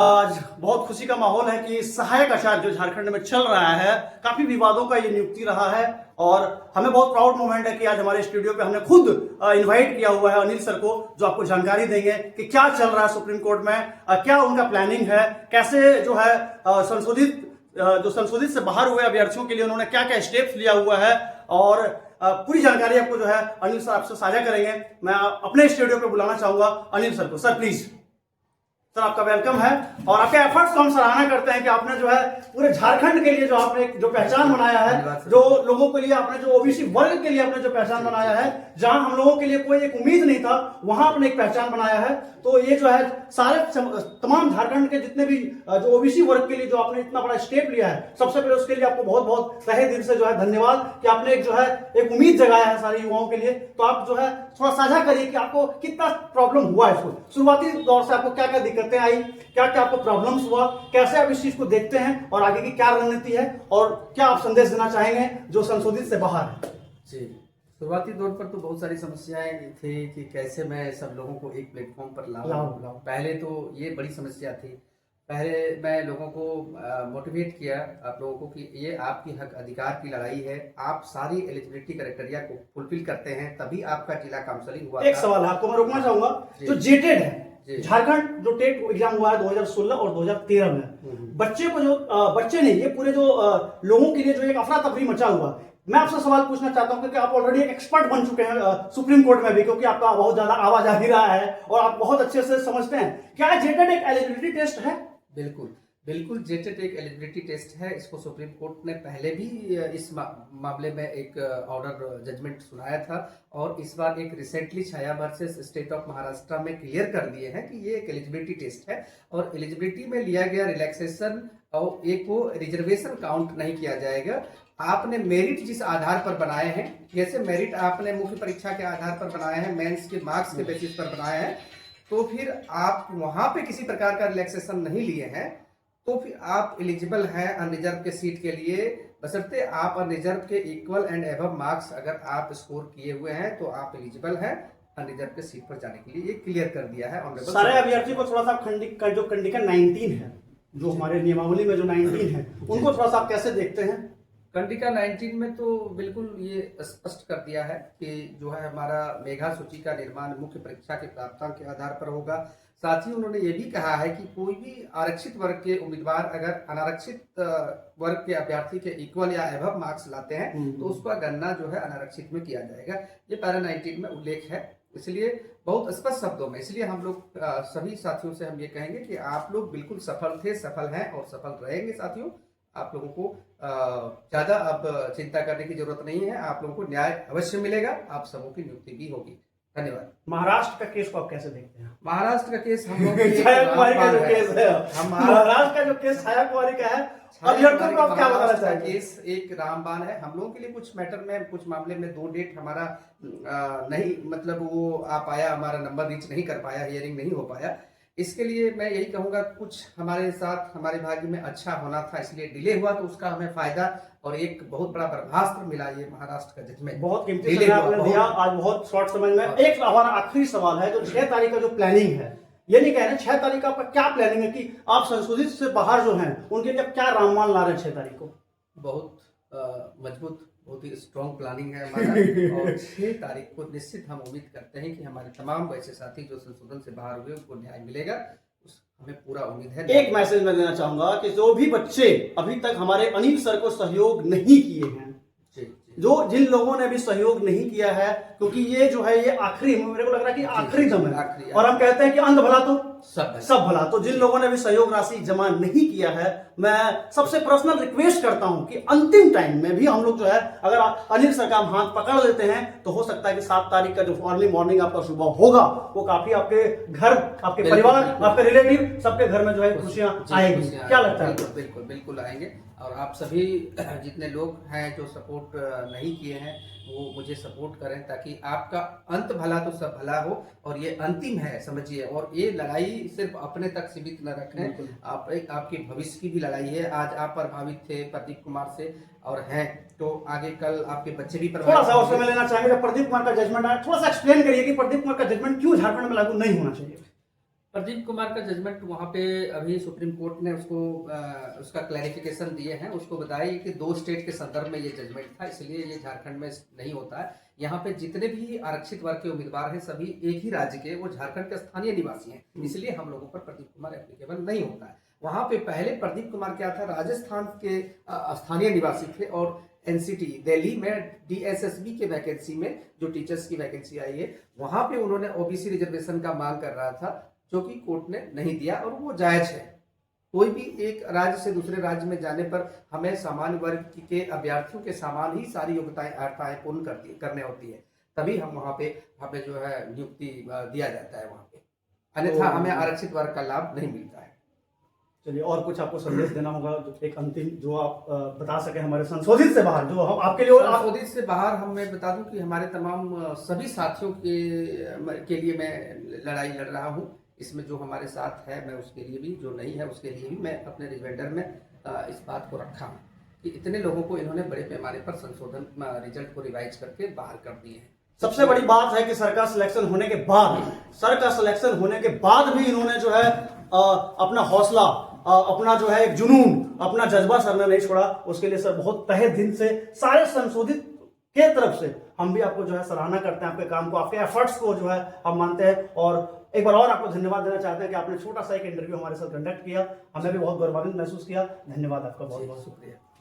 आज बहुत खुशी का माहौल है कि सहायक आचार्य जो झारखंड में चल रहा है, काफी विवादों का ये नियुक्ति रहा है और हमें बहुत प्राउड मोमेंट है कि आज हमारे स्टूडियो पे हमने खुद इनवाइट किया हुआ है अनिल सर को, जो आपको जानकारी देंगे कि क्या चल रहा है सुप्रीम कोर्ट में, क्या उनका प्लानिंग है, कैसे जो है संशोधित से बाहर हुए अभ्यर्थियों के लिए उन्होंने क्या क्या स्टेप्स लिया हुआ है और पूरी जानकारी आपको जो है अनिल सर आपसे साझा करेंगे। मैं अपने स्टूडियो पे बुलाना चाहूंगा अनिल सर को। Sir please. सर आपका वेलकम है और आपके एफर्ट्स को हम सराहना करते हैं कि आपने जो है पूरे झारखंड के लिए जो आपने जो पहचान बनाया है, जो लोगों के लिए आपने जो ओबीसी वर्ग के लिए आपने जो पहचान बनाया है, जहां हम लोगों के लिए कोई एक उम्मीद नहीं था वहां आपने एक पहचान बनाया है। तो ये जो है सारे तमाम झारखंड के जितने भी जो ओबीसी वर्ग के लिए जो आपने इतना बड़ा स्टेप लिया है, सबसे पहले उसके लिए आपको बहुत बहुत तहे दिल से जो है धन्यवाद कि आपने एक जो है एक उम्मीद जगाया है सारे युवाओं के लिए। तो आप जो है थोड़ा साझा करिए कि आपको कितना प्रॉब्लम हुआ इसको, शुरुआती दौर से आपको क्या क्या दिक्कतें आई, क्या क्या आपको प्रॉब्लम्स हुआ, कैसे आप इस चीज को देखते हैं और आगे की क्या रणनीति है और क्या आप संदेश देना चाहेंगे जो संशोधित से बाहर है। जी, शुरुआती दौर पर तो बहुत सारी समस्याएं थी कि कैसे मैं सब लोगों को एक प्लेटफॉर्म पर लाऊं। पहले तो ये बड़ी समस्या थी। पहले मैं लोगों को मोटिवेट किया आप लोगों को कि ये आपकी हक अधिकार की लड़ाई है, आप सारी एलिजिबिलिटी क्राइटेरिया को फुलफिल करते हैं तभी आपका जिला काउंसलिंग हुआ। एक सवाल आपको मैं रोकना चाहूंगा, जो जेटेड है झारखंड जो टेट एग्जाम हुआ है 2016 और 2013 में, बच्चे को जो बच्चे नहीं, ये पूरे जो लोगों के लिए जो एक अफरा तफरी मचा हुआ, मैं आपसे सवाल पूछना चाहता हूं क्योंकि आप ऑलरेडी एक एक्सपर्ट बन चुके हैं सुप्रीम कोर्ट में भी, क्योंकि आपका बहुत ज्यादा आवाज आ ही रहा है और आप बहुत अच्छे से समझते हैं। क्या जेटेड एक एलिजिबिलिटी टेस्ट है? बिल्कुल बिल्कुल, जेटेड एक एलिजिबिलिटी टेस्ट है। इसको सुप्रीम कोर्ट ने पहले भी इस मामले में एक ऑर्डर जजमेंट सुनाया था और इस बार एक recently Chhaya versus state of Maharashtra में क्लियर कर दिए हैं कि ये एक एलिजिबिलिटी टेस्ट है और एलिजिबिलिटी में लिया गया रिलैक्सेशन और एक वो रिजर्वेशन काउंट नहीं किया जाएगा। आपने मेरिट जिस आधार पर बनाए हैं, जैसे मेरिट आपने मुख्य परीक्षा के आधार पर बनाए हैं, मेंस के मार्क्स के बेसिस पर बनाए हैं, तो फिर आप वहां पे किसी प्रकार का रिलैक्सेशन नहीं लिए हैं तो फिर आप एलिजिबल हैं अनरिजर्व के सीट के लिए, बशर्ते आप अनरिजर्व के इक्वल एंड एबव मार्क्स अगर आप स्कोर किए हुए हैं तो आप एलिजिबल हैं अनरिजर्व के सीट पर जाने के लिए। ये क्लियर कर दिया है ऑनरेबल सारे अभ्यर्थी को। थोड़ा सा जो कंडीशन 19 है, जो हमारे नियमावली में जो 19 है, उनको थोड़ा सा आप कैसे देखते हैं? कंडिका 19 में तो बिल्कुल ये स्पष्ट कर दिया है कि जो है हमारा मेधा सूची का निर्माण मुख्य परीक्षा के प्राप्तांक के आधार पर होगा। साथ ही उन्होंने ये भी कहा है कि कोई भी आरक्षित वर्ग के उम्मीदवार अगर अनारक्षित वर्ग के अभ्यर्थी के इक्वल या एबव मार्क्स लाते हैं तो उसका गणना जो है अनारक्षित में किया जाएगा। ये पैरा 19 में उल्लेख है, इसलिए बहुत स्पष्ट शब्दों में। इसलिए हम लोग सभी साथियों से हम ये कहेंगे कि आप लोग बिल्कुल सफल थे, सफल हैं और सफल रहेंगे। साथियों, आप लोगों को ज्यादा अब चिंता करने की जरूरत नहीं है, आप लोगों को न्याय अवश्य मिलेगा, आप सबों की नियुक्ति भी होगी। धन्यवाद। महाराष्ट्र का केस को आप कैसे देखते हैं? महाराष्ट्र का केस हम लोग छाया कुमारी का जो केस है, महाराष्ट्र का जो केस छाया कुमारी का है, अभ्यर्थियों को आप क्या बताना चाहेंगे? केस एक रामबाण है। हम लोगों के लिए कुछ मैटर में, कुछ मामले में 2 डेट हमारा नहीं, मतलब वो आ पाया, हमारा नंबर रीच नहीं कर पाया, हियरिंग नहीं हो पाया। इसके लिए मैं यही कहूंगा, कुछ हमारे साथ हमारे भाग्य में अच्छा होना था इसलिए डिले हुआ, तो उसका हमें फायदा और एक बहुत बड़ा प्रभास्त्र मिला ये महाराष्ट्र का जजमेंट। बहुत कीमती समय आपने दिया आज बहुत शॉर्ट समय में। एक हमारा आखिरी सवाल है, जो 6 तारीख का जो प्लानिंग है, ये नहीं कह रहे 6 तारीख का आपका क्या प्लानिंग है कि आप संशोधित से बाहर जो हैं उनके लिए क्या राममान ला रहे हैं 6 तारीख को? बहुत मजबूत, बहुत ही स्ट्रॉन्ग प्लानिंग है हमारा और 6 तारीख को निश्चित हम उम्मीद करते हैं कि हमारे तमाम वैसे साथी जो संशोधन से बाहर हुए उनको न्याय मिलेगा, हमें पूरा उम्मीद है। एक मैसेज मैं देना चाहूंगा कि जो भी बच्चे अभी तक हमारे अनिल सर को सहयोग नहीं किए हैं, जो जिन लोगों ने भी सहयोग नहीं किया है, क्योंकि ये जो है ये आखिरी, मेरे को लग रहा है कि आखिरी दम है और हम कहते हैं कि अंध भला तो सब भला। तो जिन लोगों ने भी सहयोग राशि जमा नहीं किया है, मैं सबसे पर्सनल रिक्वेस्ट करता हूं कि अंतिम टाइम में भी हम लोग जो है अगर अनिल सर का हाथ पकड़ लेते हैं तो हो सकता है कि 7 तारीख का जो अर्ली मॉर्निंग आपका सुबह होगा वो काफी आपके घर, आपके परिवार, आपके रिलेटिव सबके घर में जो है खुशियां आएगी। क्या लगता है? बिल्कुल बिल्कुल आएंगे और आप सभी जितने लोग हैं जो सपोर्ट नहीं किए हैं वो मुझे सपोर्ट करें ताकि आपका अंत भला तो सब भला हो और ये अंतिम है समझिए। और ये लड़ाई सिर्फ अपने तक सीमित न रखें, आप एक आपके भविष्य की भी लड़ाई है। आज आप प्रभावित थे प्रदीप कुमार से और हैं तो आगे कल आपके बच्चे भी प्रभावित। थोड़ा सा और समय लेना चाहेंगे, जब प्रदीप कुमार का जजमेंट आया थोड़ा सा एक्सप्लेन करिए कि प्रदीप कुमार का जजमेंट क्यों झारखंड में लागू नहीं होना चाहिए? प्रदीप कुमार का जजमेंट वहाँ पे अभी सुप्रीम कोर्ट ने उसको उसका क्लैरिफिकेशन दिए हैं। उसको बताया कि 2 स्टेट के संदर्भ में ये जजमेंट था, इसलिए ये झारखंड में नहीं होता है। यहाँ पे जितने भी आरक्षित वर्ग के उम्मीदवार हैं सभी एक ही राज्य के, वो झारखंड के स्थानीय निवासी हैं, इसलिए हम लोगों पर प्रदीप कुमार एप्लीकेबल नहीं होता है। वहाँ पे पहले प्रदीप कुमार क्या था, राजस्थान के स्थानीय निवासी थे और एनसीटी दिल्ली में डीएसएसबी के वैकेंसी में जो टीचर्स की वैकेंसी आई है, वहां पे उन्होंने ओबीसी रिजर्वेशन का मांग कर रहा था, जो कि कोर्ट ने नहीं दिया और वो जायज है। कोई भी एक राज्य से दूसरे राज्य में जाने पर हमें सामान्य वर्ग के अभ्यर्थियों के समान ही सारी योग्यताएं अर्हताएं पूर्ण करने होती है, तभी हम वहाँ पे हमें जो है नियुक्ति दिया जाता है वहाँ पे, अन्यथा हमें आरक्षित वर्ग का लाभ नहीं मिलता है। चलिए, और कुछ आपको संदेश देना होगा, जो एक अंतिम जो आप बता सके हमारे संशोधित से बाहर, जो हम आपके लिए संशोधित से बाहर हम मैं बता दूं कि हमारे तमाम सभी साथियों के लिए मैं लड़ाई लड़ रहा हूं। इसमें जो हमारे साथ है मैं उसके लिए भी, जो नहीं है उसके लिए भी मैं अपने रिमाइंडर में इस बात को रखा हूँ कि इतने लोगों को इन्होंने बड़े पैमाने पर संशोधन रिजल्ट को रिवाइज करके बाहर कर दिए हैं। सबसे बड़ी बात है कि सर का सिलेक्शन होने के बाद भी इन्होंने जो है अपना हौसला, अपना जो है एक जुनून, अपना जज्बा सर ने नहीं छोड़ा। उसके लिए सर बहुत तहे दिन से सारे संशोधित के तरफ से हम भी आपको जो है सराहना करते हैं, आपके काम को, आपके एफर्ट्स को जो है हम मानते हैं। और एक बार और आपको धन्यवाद देना चाहते हैं कि आपने छोटा सा एक इंटरव्यू हमारे साथ कंडक्ट किया, हमें भी बहुत गौरवान्वित महसूस किया। धन्यवाद आपका, बहुत बहुत शुक्रिया।